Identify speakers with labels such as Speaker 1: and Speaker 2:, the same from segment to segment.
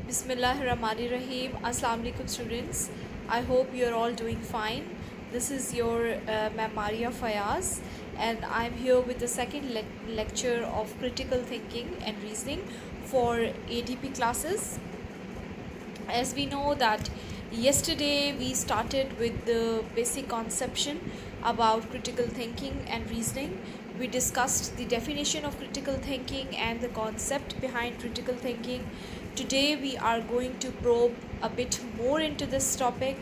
Speaker 1: Bismillahirrahmanirrahim. Assalamu alaikum students. I hope you are all doing fine. This is your Ma'am Maria Fayaz, and I'm here with the second lecture of critical thinking and reasoning for ADP classes. As we know that yesterday we started with the basic conception about critical thinking and reasoning. We discussed the definition of critical thinking and the concept behind critical thinking. Today we are going to probe a bit more into this topic,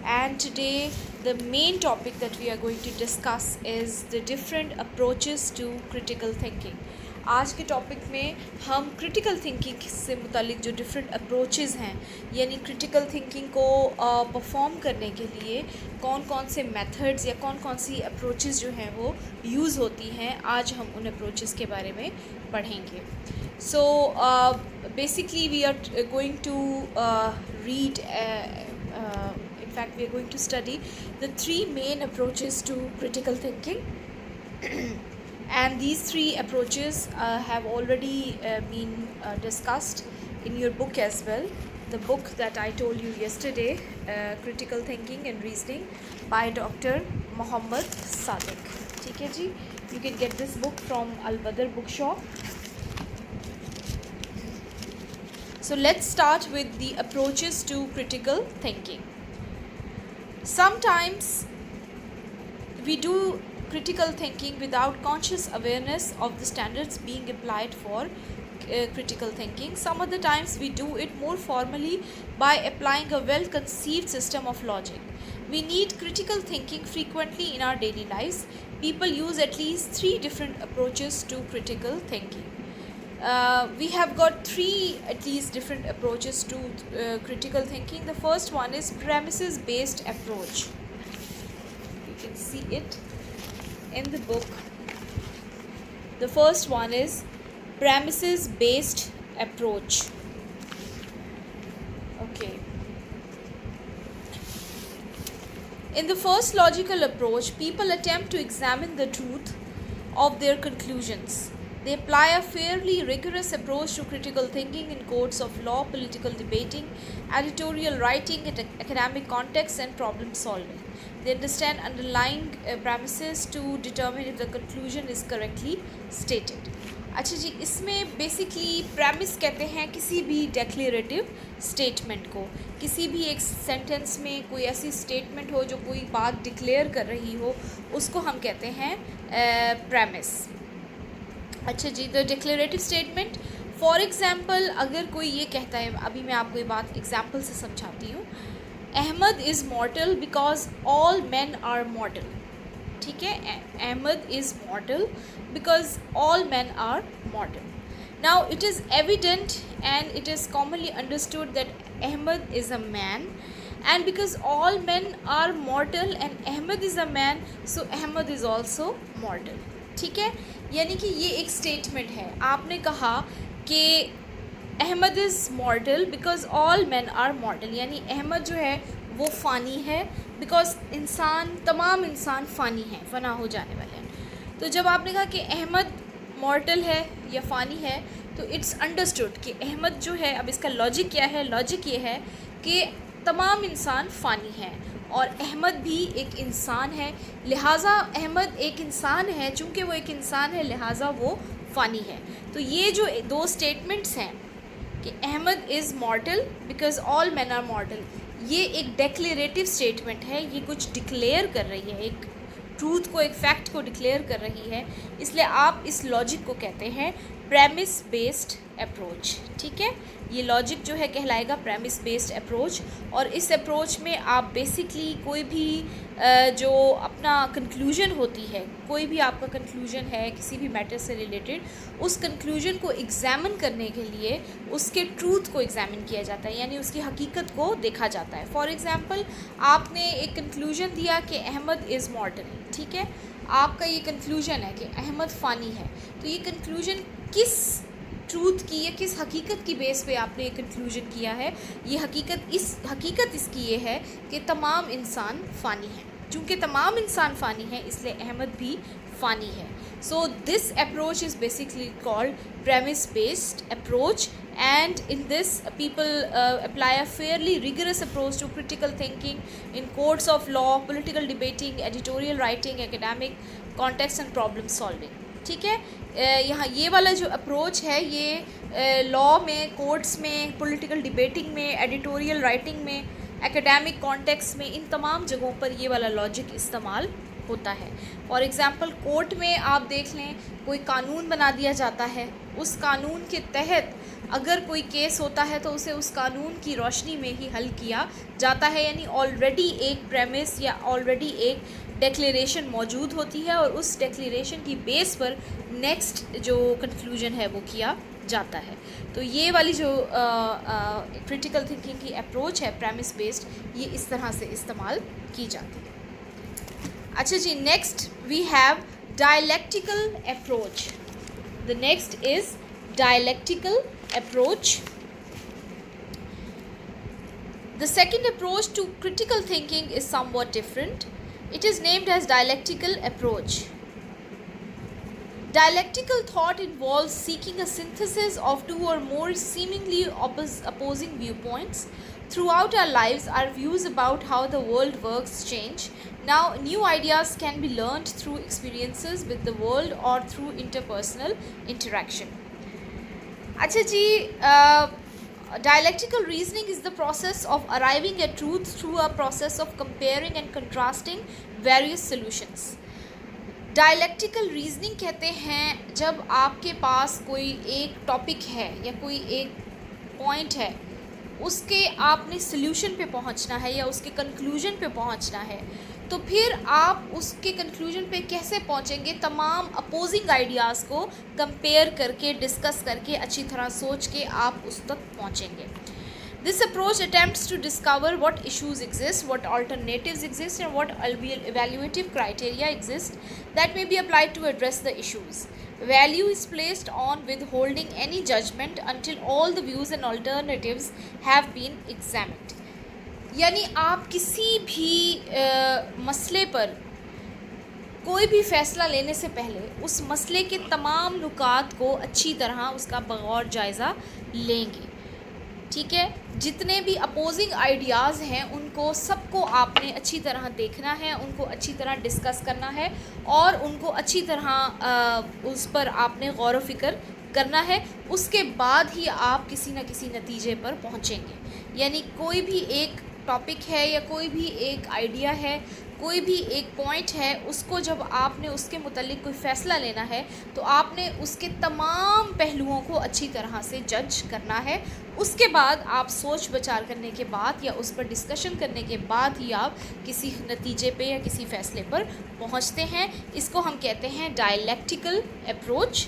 Speaker 1: and today the main topic that we are going to discuss is the different approaches to critical thinking. आज के topic में हम critical thinking से मुतालिक जो different approaches हैं, यानी critical thinking को परफॉर्म करने के लिए कौन कौन से मेथड्स या कौन कौन सी अप्रोचेज़ जो हैं वो यूज़ होती हैं, आज हम उन अप्रोचेज़ के बारे में पढ़ेंगे. So basically we are going to read in fact we are going to study the three main approaches to critical thinking. And these three approaches have already been discussed in your book as well, the book that I told you yesterday, Critical Thinking and Reasoning by Dr. Mohammad Sadiq. ठीक है जी, you can get this book from Al-Badr bookshop. So let's start with the approaches to critical thinking. Sometimes we do critical thinking without conscious awareness of the standards being applied for critical thinking. Some other times we do it more formally by applying a well-conceived system of logic. We need critical thinking frequently in our daily lives. People use at least three different approaches to critical thinking. We have got three at least different approaches to critical thinking. The first one is premises-based approach. You can see it in the book. The first one is premises-based approach. Okay. In the first logical approach, people attempt to examine the truth of their conclusions. They apply a fairly rigorous approach to critical thinking in courts of law, political debating, editorial writing, academic contexts, and problem solving. They understand underlying premises to determine if the conclusion is correctly stated. अच्छा जी, इसमें basically premise कहते हैं किसी भी declarative statement को. किसी भी एक सेंटेंस में कोई ऐसी स्टेटमेंट हो जो कोई बात डिक्लेयर कर रही हो, उसको हम कहते हैं प्रेमिस. अच्छा जी, the declarative statement. For example, अगर कोई ये कहता है, अभी मैं आपको ये बात एग्जाम्पल से समझाती हूँ. Ahmed is mortal because all man are mortal. ठीक है, Ahmed is mortal because all man are mortal. Now it is evident and it is commonly understood that Ahmed is a man, and because all men are mortal and Ahmed is a man, so Ahmed is also mortal. ठीक है, यानी कि ये एक statement है. आपने कहा कि Ahmad is mortal because all man are mortal, यानी अहमद जो है वो फ़ानी है बिकॉज तमाम इंसान फ़ानी हैं, फ़ना हो जाने वाले हैं. तो जब आपने कहा कि अहमद मॉर्टल है या फ़ानी है, तो इट्स अंडरस्टूड कि अहमद जो है, अब इसका लॉजिक क्या है? लॉजिक ये है कि तमाम इंसान फ़ानी हैं और अहमद भी एक इंसान है, लिहाजा अहमद एक इंसान है. चूँकि वो एक इंसान है, लिहाजा वो फ़ानी है. तो ये जो दो स्टेटमेंट्स हैं कि Ahmad is mortal because all man are mortal, ये एक डेक्लेरेटिव स्टेटमेंट है. ये कुछ डिक्लेयर कर रही है, एक ट्रूथ को, एक फैक्ट को डिक्लेयर कर रही है. इसलिए आप इस लॉजिक को कहते हैं प्रेमिस बेस्ड अप्रोच. ठीक है, ये लॉजिक जो है कहलाएगा प्रेमिस बेस्ड अप्रोच. और इस अप्रोच में आप बेसिकली कोई भी जो अपना कंक्लूजन होती है, कोई भी आपका कंक्लूजन है किसी भी मैटर से रिलेटेड, उस कंक्लूजन को एग्ज़ामिन करने के लिए उसके ट्रूथ को एग्ज़ामिन किया जाता है, यानी उसकी हकीकत को देखा जाता है. फॉर एग्ज़ाम्पल, आपने एक कंक्लूजन दिया कि अहमद इज़ मॉर्टल. ठीक है, आपका ये कंक्लूजन है कि अहमद फ़ानी है. तो ये कंक्लूजन किस ट्रूथ की या किस हकीकत की बेस पे आपने एक कंक्लूजन किया है? ये हकीकत इसकी ये है कि तमाम इंसान फ़ानी हैं. चूँकि तमाम इंसान फ़ानी हैं इसलिए अहमद भी फ़ानी है. So this approach is basically called premise based approach, and in this people apply a fairly rigorous approach to critical thinking in courts of law, political debating, editorial writing, academic context and problem solving. ठीक है, यहाँ ये वाला जो approach है ये law में, courts में, पॉलिटिकल डिबेटिंग में, एडिटोरियल राइटिंग में, एकेडमिक कॉन्टेक्स्ट में, इन तमाम जगहों पर ये वाला लॉजिक इस्तेमाल होता है. फॉर एग्ज़ाम्पल कोर्ट में आप देख लें, कोई कानून बना दिया जाता है, उस कानून के तहत अगर कोई केस होता है तो उसे उस कानून की रोशनी में ही हल किया जाता है. यानी ऑलरेडी एक प्रेमिस या ऑलरेडी एक डिक्लेरेशन मौजूद होती है और उस डिक्लेरेशन की बेस पर नेक्स्ट जो कंक्लूजन है वो किया जाता है. तो ये वाली जो क्रिटिकल थिंकिंग की अप्रोच है प्रेमिस बेस्ड, ये इस तरह से इस्तेमाल की जाती है. अच्छा जी, next we have dialectical approach. The next is dialectical approach. The second approach to critical thinking is somewhat different. It is named as dialectical approach. Dialectical thought involves seeking a synthesis of two or more seemingly opposing viewpoints. Throughout our lives, our views about how the world works change. Now, new ideas can be learned through experiences with the world or through interpersonal interaction. अच्छा जी, dialectical reasoning is the process of arriving at truth through a process of comparing and contrasting various solutions. Dialectical reasoning कहते हैं जब आपके पास कोई एक topic है या कोई एक पॉइंट है, उसके आपने सल्यूशन पे पहुंचना है या उसके कंक्लूजन पे पहुंचना है, तो फिर आप उसके कंक्लूजन पे कैसे पहुंचेंगे? तमाम अपोजिंग आइडियाज़ को कंपेयर करके, डिस्कस करके, अच्छी तरह सोच के आप उस तक पहुंचेंगे. This approach attempts to discover what issues exist, what alternatives exist, and what evaluative criteria exist that may be applied to address the issues. Value is placed on withholding any judgment until all the views and alternatives have been examined. यानी आप किसी भी मसले पर कोई भी फ़ैसला लेने से पहले उस मसले के तमाम नुकात को अच्छी तरह उसका बगौर जायज़ा लेंगे. ठीक है, जितने भी अपोजिंग आइडियाज़ हैं उनको सबको आपने अच्छी तरह देखना है, उनको अच्छी तरह डिस्कस करना है और उनको अच्छी तरह उस पर आपने गौर व फिक्र करना है. उसके बाद ही आप किसी न किसी नतीजे पर पहुंचेंगे. यानी कोई भी एक टॉपिक है या कोई भी एक आइडिया है, कोई भी एक पॉइंट है, उसको जब आपने उसके मुतालिक कोई फ़ैसला लेना है तो आपने उसके तमाम पहलुओं को अच्छी तरह से जज करना है. उसके बाद आप सोच विचार करने के बाद या उस पर डिस्कशन करने के बाद ही आप किसी नतीजे पे या किसी फ़ैसले पर पहुंचते हैं. इसको हम कहते हैं डायलेक्टिकल अप्रोच.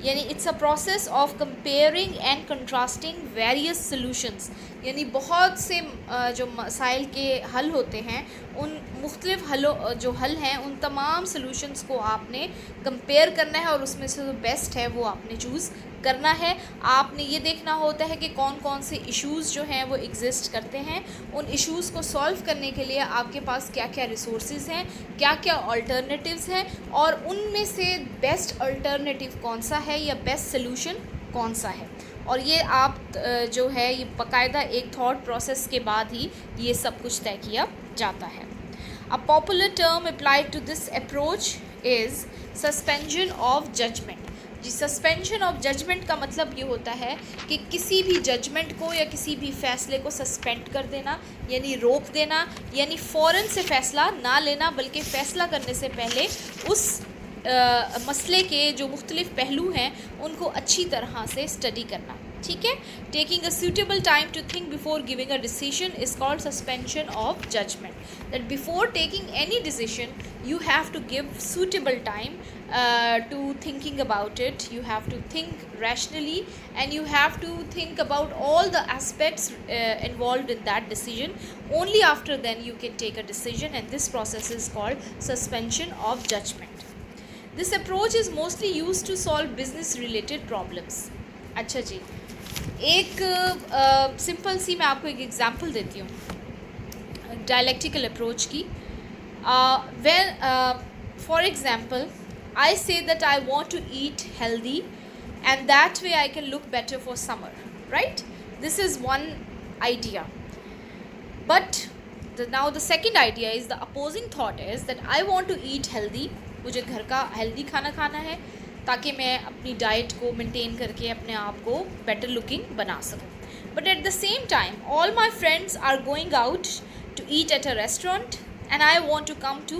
Speaker 1: यानी it's a process of comparing and contrasting various solutions. यानी बहुत से जो मसाइल के हल होते हैं, उन मुख्तलिफ जो हल हैं उन तमाम सॉल्यूशंस को आपने कंपेयर करना है और उसमें से जो बेस्ट है वो आपने चूज़ करना है. आपने ये देखना होता है कि कौन कौन से इश्यूज़ जो हैं वो एग्जिस्ट करते हैं. उन इश्यूज़ को सॉल्व करने के लिए आपके पास क्या क्या रिसोर्सेज हैं, क्या क्या अल्टरनेटिव्स हैं और उनमें से बेस्ट अल्टरनेटिव कौन सा है या बेस्ट सॉल्यूशन कौन सा है. और ये आप जो है ये बाकायदा एक थॉट प्रोसेस के बाद ही ये सब कुछ तय किया जाता है. A popular term applied to this approach is suspension of judgement. जी, सस्पेंशन ऑफ जजमेंट का मतलब ये होता है कि किसी भी जजमेंट को या किसी भी फ़ैसले को सस्पेंड कर देना, यानी रोक देना, यानी फ़ौरन से फ़ैसला ना लेना, बल्कि फ़ैसला करने से पहले उस मसले के जो मुख्तलिफ़ पहलू हैं उनको अच्छी तरह से स्टडी करना. ठीक है, taking a suitable time to think before giving a decision is called suspension of judgement. That before taking any decision you have to give suitable time to thinking about it. You have to think rationally and you have to think about all the aspects involved in that decision. Only after then you can take a decision, and this process is called suspension of judgment. This approach is mostly used to solve business related problems. अच्छा जी, एक simple सी मैं आपको एक example देती हूँ dialectical approach की. For example, I say that I want to eat healthy, and that way I can look better for summer, right? This is one idea. But now the second idea is, the opposing thought is that I want to eat healthy, मुझे घर का healthy खाना खाना है ताकि मैं अपनी diet को मेंटेन करके अपने आप को बेटर लुकिंग बना सकूं. But at the same time all my friends are going out to eat at a restaurant and I want to come too,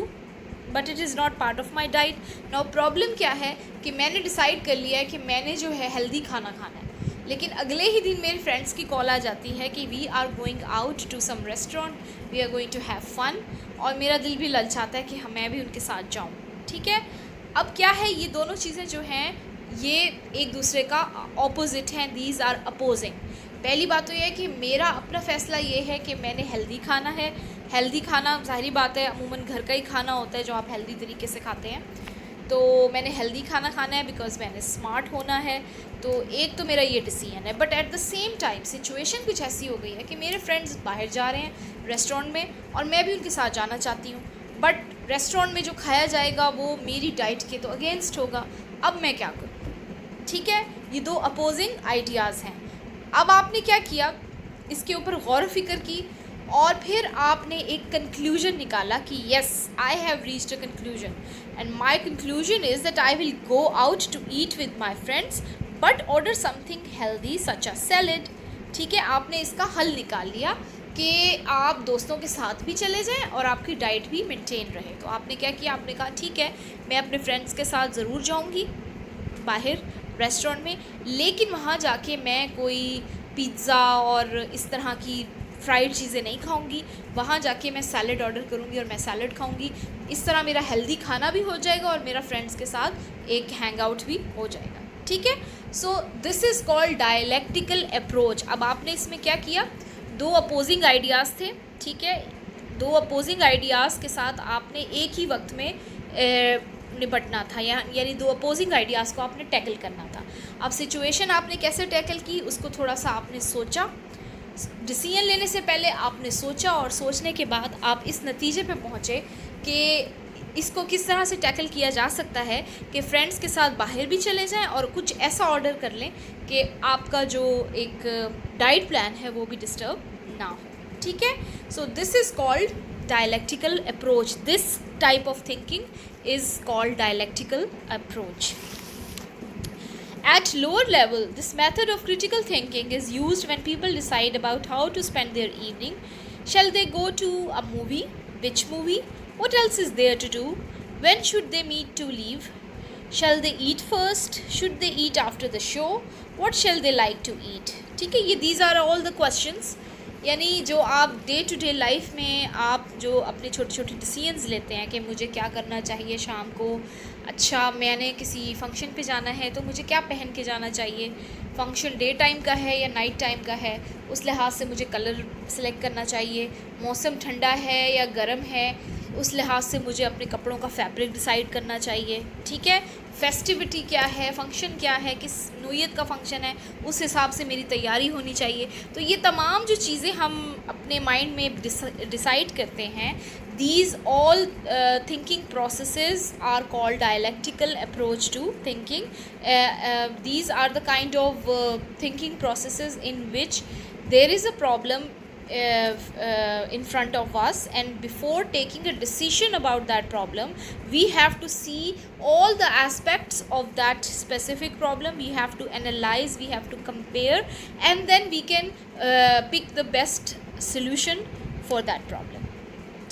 Speaker 1: but it is not part of my diet. Now problem क्या है कि मैंने decide कर लिया है कि मैंने जो है हेल्दी खाना खाना है, लेकिन अगले ही दिन मेरे फ्रेंड्स की कॉल आ जाती है कि we are going out to some restaurant, we are going to have fun, और मेरा दिल भी ललचाता है कि मैं भी उनके साथ जाऊँ. ठीक है, अब क्या है, ये दोनों चीज़ें जो हैं ये एक दूसरे का ऑपोजिट हैं, दीज आर अपोजिंग. पहली बात तो ये है कि मेरा अपना फ़ैसला ये है कि मैंने हेल्दी खाना है. हेल्दी खाना ज़ाहिर बात है अमूमन घर का ही खाना होता है जो आप हेल्दी तरीके से खाते हैं. तो मैंने हेल्दी खाना खाना है बिकॉज़ मैंने स्मार्ट होना है. तो एक तो मेरा ये डिसीजन है. But at the same time situation कुछ ऐसी हो गई है कि मेरे फ्रेंड्स बाहर जा रहे हैं रेस्टोरेंट में और मैं भी उनके साथ जाना चाहती हूँ, बट रेस्टोरेंट में जो खाया जाएगा वो मेरी डाइट के तो अगेंस्ट होगा. अब मैं क्या करूँ? ठीक है, ये दो अपोजिंग आइडियाज़ हैं. अब आपने क्या किया, इसके ऊपर गौर फिक्र की और फिर आपने एक कंक्लूजन निकाला कि yes I have reached a conclusion and my conclusion is that I will go out to eat with my friends but order something healthy such a salad. ठीक है, आपने इसका हल निकाल लिया कि आप दोस्तों के साथ भी चले जाएं और आपकी डाइट भी मेंटेन रहे. तो आपने क्या किया, आपने कहा ठीक है मैं अपने फ्रेंड्स के साथ ज़रूर जाऊंगी बाहर रेस्टोरेंट में, लेकिन वहाँ जाके मैं कोई पिज़्ज़ा और इस तरह की फ्राइड चीज़ें नहीं खाऊंगी. वहाँ जाके मैं सैलड ऑर्डर करूँगी और मैं सैलड खाऊंगी. इस तरह मेरा हेल्दी खाना भी हो जाएगा और मेरा फ्रेंड्स के साथ एक हैंग आउट भी हो जाएगा. ठीक है, so this is called dialectical approach. अब आपने इसमें क्या किया, दो अपोजिंग आइडियाज़ थे. ठीक है, दो अपोजिंग आइडियाज़ के साथ आपने एक ही वक्त में निपटना था, यानी दो अपोजिंग आइडियाज़ को आपने टैकल करना था. अब सिचुएशन आपने कैसे टैकल की उसको थोड़ा सा आपने सोचा. डिसीजन लेने से पहले आपने सोचा और सोचने के बाद आप इस नतीजे पे पहुँचे कि इसको किस तरह से टैकल किया जा सकता है कि फ्रेंड्स के साथ बाहर भी चले जाएं और कुछ ऐसा ऑर्डर कर लें कि आपका जो एक डाइट प्लान है वो भी डिस्टर्ब ना हो. ठीक है, so this is called dialectical approach. This type of thinking is called dialectical approach. At lower level, this method of critical thinking is used when people decide about how to spend their evening. Shall they go to a movie? Which movie? What else is there to do? When should they meet to leave? Shall they eat first? Should they eat after the show? What shall they like to eat? ठीक है, ये these are all the questions. यानी जो आप day to day life में आप जो अपने छोटे छोटे डिसीजंस लेते हैं कि मुझे क्या करना चाहिए शाम को, अच्छा मैंने किसी फंक्शन पे जाना है तो मुझे क्या पहन के जाना चाहिए, फंक्शन डे टाइम का है या नाइट टाइम का है, उस लिहाज से मुझे कलर सेलेक्ट करना चाहिए, मौसम ठंडा है या गर्म है उस लिहाज से मुझे अपने कपड़ों का फैब्रिक डिसाइड करना चाहिए. ठीक है, फेस्टिविटी क्या है, फंक्शन क्या है, किस नौयत का फंक्शन है, उस हिसाब से मेरी तैयारी होनी चाहिए. तो ये तमाम जो चीज़ें हम अपने माइंड में डिसाइड करते हैं, these all thinking processes are called dialectical approach to thinking. These are the kind of thinking processes in which there is a problem in front of us, and before taking a decision about that problem we have to see all the aspects of that specific problem. We have to analyze, we have to compare, and then we can pick the best solution for that problem.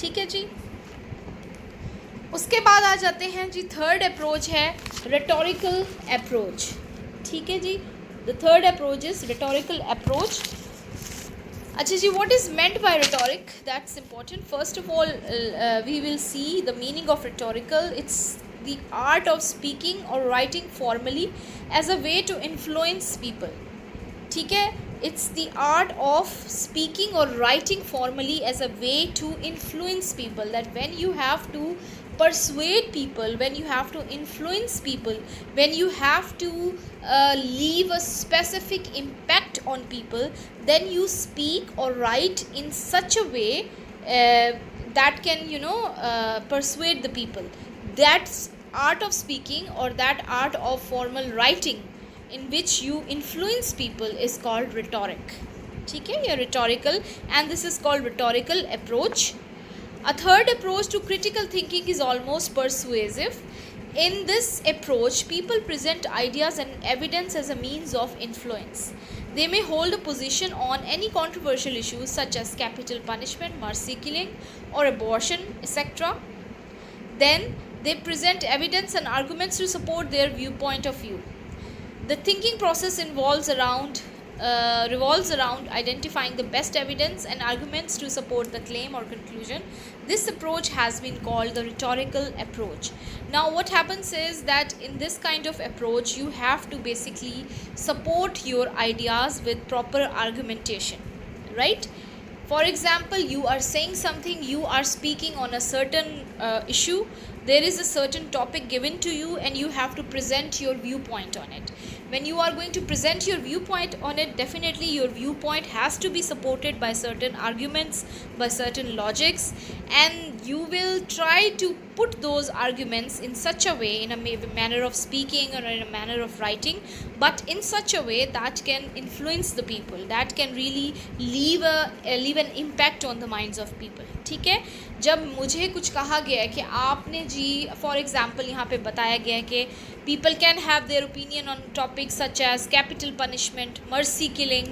Speaker 1: ठीक है जी, उसके बाद आ जाते हैं जी third approach है rhetorical approach. ठीक है जी, the third approach is rhetorical approach. अच्छा जी, what is meant by rhetoric? That's important. First of all, we will see the meaning of rhetorical. It's the art of speaking or writing formally as a way to influence people. ठीक है, it's the art of speaking or writing formally as a way to influence people. That when you have to persuade people, when you have to influence people, when you have to leave a specific impact on people, then you speak or write in such a way that can persuade the people. That's art of speaking, or that art of formal writing in which you influence people, is called rhetoric. ठीक है, या rhetorical, and this is called rhetorical approach. A third approach to critical thinking is almost persuasive. In this approach, people present ideas and evidence as a means of influence. They may hold a position on any controversial issues such as capital punishment, mercy killing, or abortion, etc. Then they present evidence and arguments to support their viewpoint of view. The thinking process revolves around identifying the best evidence and arguments to support the claim or conclusion. This approach has been called the rhetorical approach. Now what happens is that in this kind of approach, you have to basically support your ideas with proper argumentation, right? For example, you are saying something, you are speaking on a certain issue, there is a certain topic given to you, and you have to present your viewpoint on it. When you are going to present your viewpoint on it, definitely your viewpoint has to be supported by certain arguments, by certain logics, and you will try to put those arguments in such a way, in a manner of speaking or in a manner of writing, but in such a way that can influence the people, that can really leave an impact on the minds of people. ठीक है, जब मुझे कुछ कहा गया है कि आपने जी, फॉर एग्जाम्पल यहाँ पे बताया गया है कि people can have their opinion on topics such as capital punishment, mercy killing,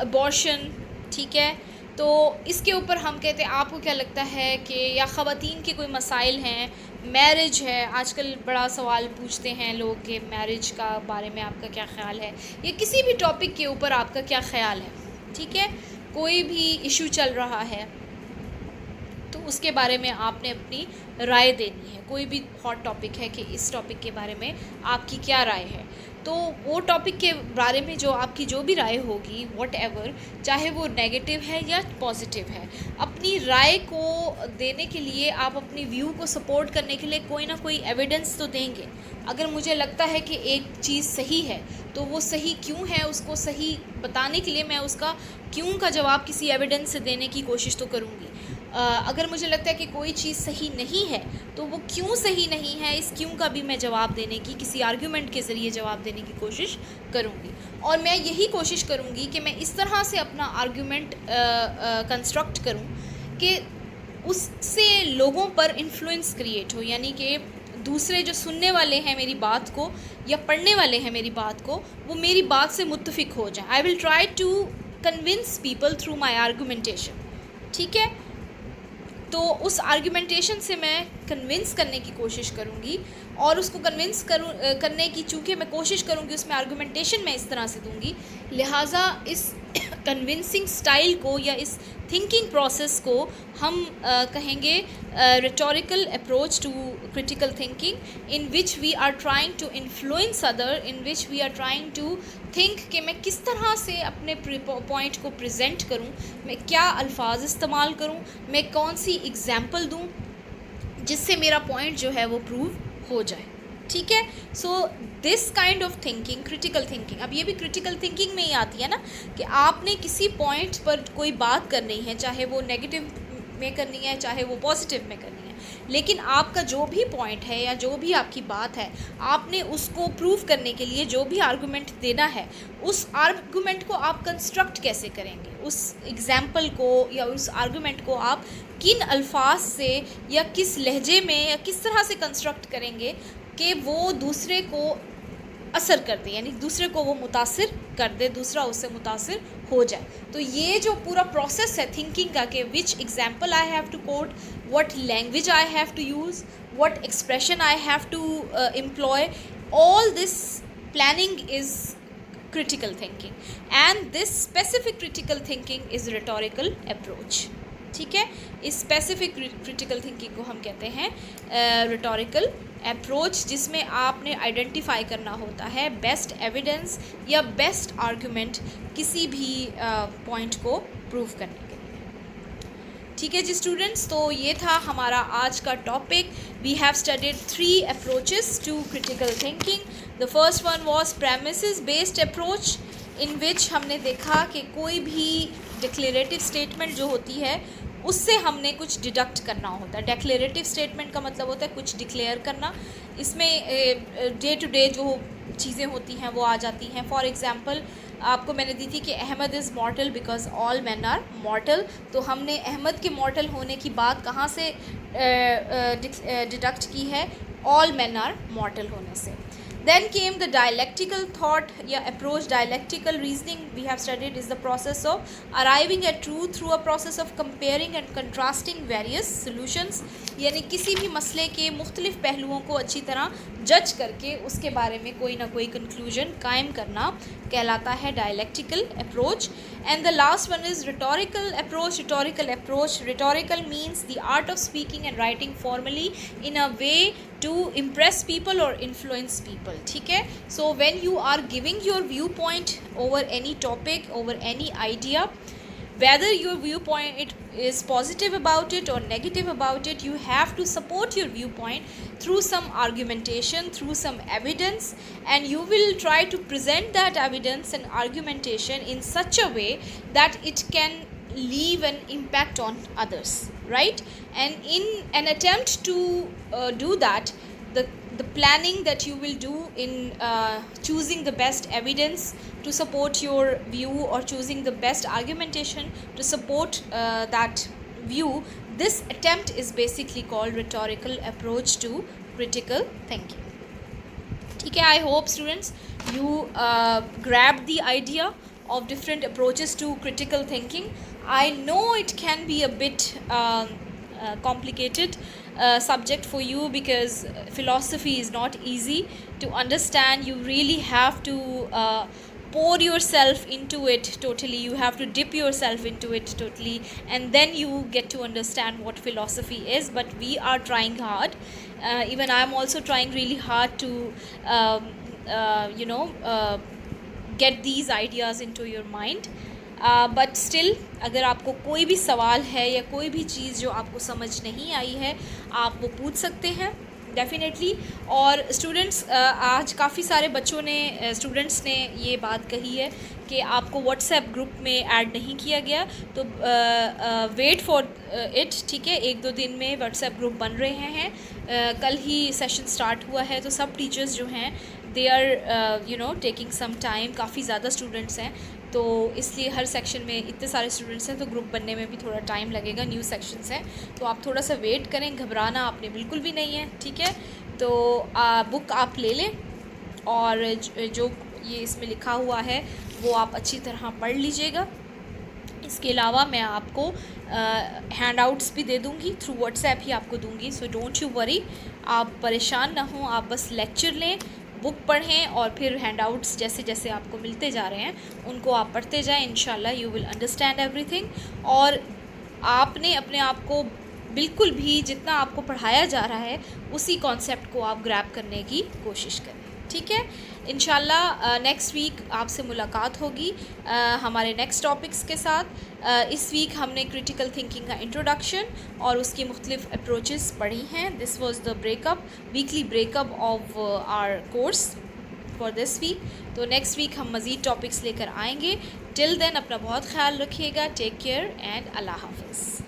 Speaker 1: abortion, ठीक है, तो इसके ऊपर हम कहते हैं आपको क्या लगता है कि, या ख़वातीन के कोई मसाइल हैं, मैरिज है, आजकल बड़ा सवाल पूछते हैं लोग कि मैरिज का बारे में आपका क्या ख़्याल है, या किसी भी टॉपिक के ऊपर आपका क्या ख़्याल है, ठीक है, कोई भी इशू चल रहा है तो उसके बारे में आपने अपनी राय देनी है। कोई भी हॉट टॉपिक है कि इस टॉपिक के बारे में आपकी क्या राय है, तो वो टॉपिक के बारे में जो आपकी जो भी राय होगी, वॉट एवर, चाहे वो नेगेटिव है या पॉजिटिव है, अपनी राय को देने के लिए, आप अपनी व्यू को सपोर्ट करने के लिए कोई ना कोई एविडेंस तो देंगे। अगर मुझे लगता है कि एक चीज़ सही है तो वो सही क्यों है, उसको सही बताने के लिए मैं उसका क्यों का जवाब किसी एविडेंस से देने की कोशिश तो करूँगी। अगर मुझे लगता है कि कोई चीज़ सही नहीं है तो वो क्यों सही नहीं है, इस क्यों का भी मैं जवाब देने की, किसी आर्ग्यूमेंट के ज़रिए जवाब देने की कोशिश करूँगी। और मैं यही कोशिश करूँगी कि मैं इस तरह से अपना आर्ग्यूमेंट कंस्ट्रक्ट करूँ कि उससे लोगों पर इन्फ्लुएंस क्रिएट हो, यानी कि दूसरे जो सुनने वाले हैं मेरी बात को या पढ़ने वाले हैं मेरी बात को, वो मेरी बात से मुत्तफिक हो जाए। I will try to convince people through my argumentation, ठीक है। तो उस आर्ग्यूमेंटेशन से मैं कन्विंस करने की कोशिश करूँगी, और उसको कन्विंस करने की चूँकि मैं कोशिश करूँगी, उसमें आर्ग्यूमेंटेशन मैं इस तरह से दूँगी, लिहाजा इस कन्विंसिंग स्टाइल को या इस थिंकिंग प्रोसेस को हम कहेंगे rhetorical approach to critical thinking, in which we are trying to influence other, in which we are trying to think कि मैं किस तरह से अपने पॉइंट को प्रेजेंट करूं, मैं क्या अल्फाज इस्तेमाल करूं, मैं कौन सी एग्जाम्पल दूं जिससे मेरा पॉइंट जो है वो प्रूव हो जाए, ठीक है। So this kind of thinking, critical thinking, अब ये भी क्रिटिकल थिंकिंग में ही आती है ना, कि आपने किसी पॉइंट पर कोई बात करनी है, चाहे वो नेगेटिव में करनी है चाहे वो पॉजिटिव में करनी है, लेकिन आपका जो भी पॉइंट है या जो भी आपकी बात है, आपने उसको प्रूव करने के लिए जो भी आर्गूमेंट देना है, उस आर्गूमेंट को आप कंस्ट्रक्ट कैसे करेंगे, उस एग्जाम्पल को या उस आर्गूमेंट को आप किन अल्फाज से या किस लहजे में या किस तरह से कंस्ट्रक्ट करेंगे कि वो दूसरे को असर कर दे, यानी दूसरे को वो मुतासिर कर दे, दूसरा उससे मुतासिर हो जाए। तो ये जो पूरा प्रोसेस है थिंकिंग का, कि which example I have to quote, what language I have to use, what expression I have to employ, all this planning is critical thinking, and this specific critical thinking is rhetorical approach, ठीक है। इस specific critical thinking को हम कहते हैं rhetorical approach, जिसमें आपने identify करना होता है बेस्ट एविडेंस या बेस्ट आर्गुमेंट किसी भी पॉइंट को प्रूव करने के लिए, ठीक है जी स्टूडेंट्स। तो ये था हमारा आज का topic. We have studied 3 approaches to critical thinking. The first one was premises based approach, in which हमने देखा कि कोई भी डिक्लेरेटिव स्टेटमेंट जो होती है उससे हमने कुछ डिडक्ट करना होता है। डेक्लेरेटिव स्टेटमेंट का मतलब होता है कुछ डिक्लेयर करना, इसमें डे टू डे जो चीज़ें होती हैं वो आ जाती हैं। फॉर एग्ज़ाम्पल आपको मैंने दी थी कि Ahmad is mortal because all man are mortal, तो हमने अहमद के मॉर्टल होने की बात कहाँ से डिडक्ट की है, ऑल मैन आर मॉर्टल होने से। Then came the dialectical thought या approach. Dialectical reasoning we have studied is the process of arriving at truth through a process of comparing and contrasting various solutions, यानी किसी भी मसले के मुख्तलिफ पहलुओं को अच्छी तरह जज करके उसके बारे में कोई ना कोई कंक्लूजन कायम करना कहलाता है dialectical approach. And the last one is rhetorical approach. Rhetorical means the art of speaking and writing formally in a way to impress people or influence people. ठीक है, so when you are giving your viewpoint over any topic, over any idea, whether your viewpoint is positive about it or negative about it, you have to support your viewpoint through some argumentation, through some evidence, and you will try to present that evidence and argumentation in such a way that it can leave an impact on others, right? And in an attempt to do that, the planning that you will do in choosing the best evidence to support your view or choosing the best argumentation to support that view, this attempt is basically called rhetorical approach to critical thinking. ठीक है, I hope students you grab the idea of different approaches to critical thinking. I know it can be a bit complicated subject for you because philosophy is not easy to understand. You really have to pour yourself into it totally, you have to dip yourself into it totally, and then you get to understand what philosophy is. But we are trying hard, even I am also trying really hard to get these ideas into your mind. But still अगर आपको कोई भी सवाल है या कोई भी चीज़ जो आपको समझ नहीं आई है, आप वो पूछ सकते हैं डेफिनेटली. और स्टूडेंट्स, आज काफ़ी सारे बच्चों ने स्टूडेंट्स ने ये बात कही है कि आपको व्हाट्सएप ग्रुप में ऐड नहीं किया गया, तो वेट फॉर इट. ठीक है, 1-2 दिन में व्हाट्सएप ग्रुप बन रहे हैं. कल ही सेशन स्टार्ट हुआ है, तो सब टीचर्स जो हैं they are taking some time. काफ़ी ज़्यादा स्टूडेंट्स हैं, तो इसलिए हर सेक्शन में इतने सारे स्टूडेंट्स हैं तो ग्रुप बनने में भी थोड़ा टाइम लगेगा. न्यू सेक्शंस हैं, तो आप थोड़ा सा वेट करें. घबराना आपने बिल्कुल भी नहीं है, ठीक है. तो बुक आप ले लें और जो ये इसमें लिखा हुआ है वो आप अच्छी तरह पढ़ लीजिएगा. इसके अलावा मैं आपको हैंड आउट्स भी दे दूँगी, थ्रू व्हाट्सएप ही आपको दूँगी. सो डोंट यू वरी, आप परेशान ना हों, आप बस लेक्चर लें, बुक पढ़ें और फिर हैंडआउट्स जैसे जैसे आपको मिलते जा रहे हैं उनको आप पढ़ते जाएं. इंशाल्लाह यू विल अंडरस्टैंड एवरीथिंग. और आपने अपने आप को बिल्कुल भी जितना आपको पढ़ाया जा रहा है उसी कॉन्सेप्ट को आप ग्रैब करने की कोशिश करें, ठीक है. इंशाल्लाह नेक्स्ट वीक आपसे मुलाकात होगी हमारे नेक्स्ट टॉपिक्स के साथ. इस वीक हमने क्रिटिकल थिंकिंग का इंट्रोडक्शन और उसकी मुख्तलिफ अप्रोचेस पढ़ी हैं. This was the weekly breakup of our course for this week. तो नेक्स्ट वीक हम मज़ीद टॉपिक्स लेकर आएंगे. टिल देन अपना बहुत ख्याल रखिएगा. टेक केयर एंड अल्लाह हाफिज़.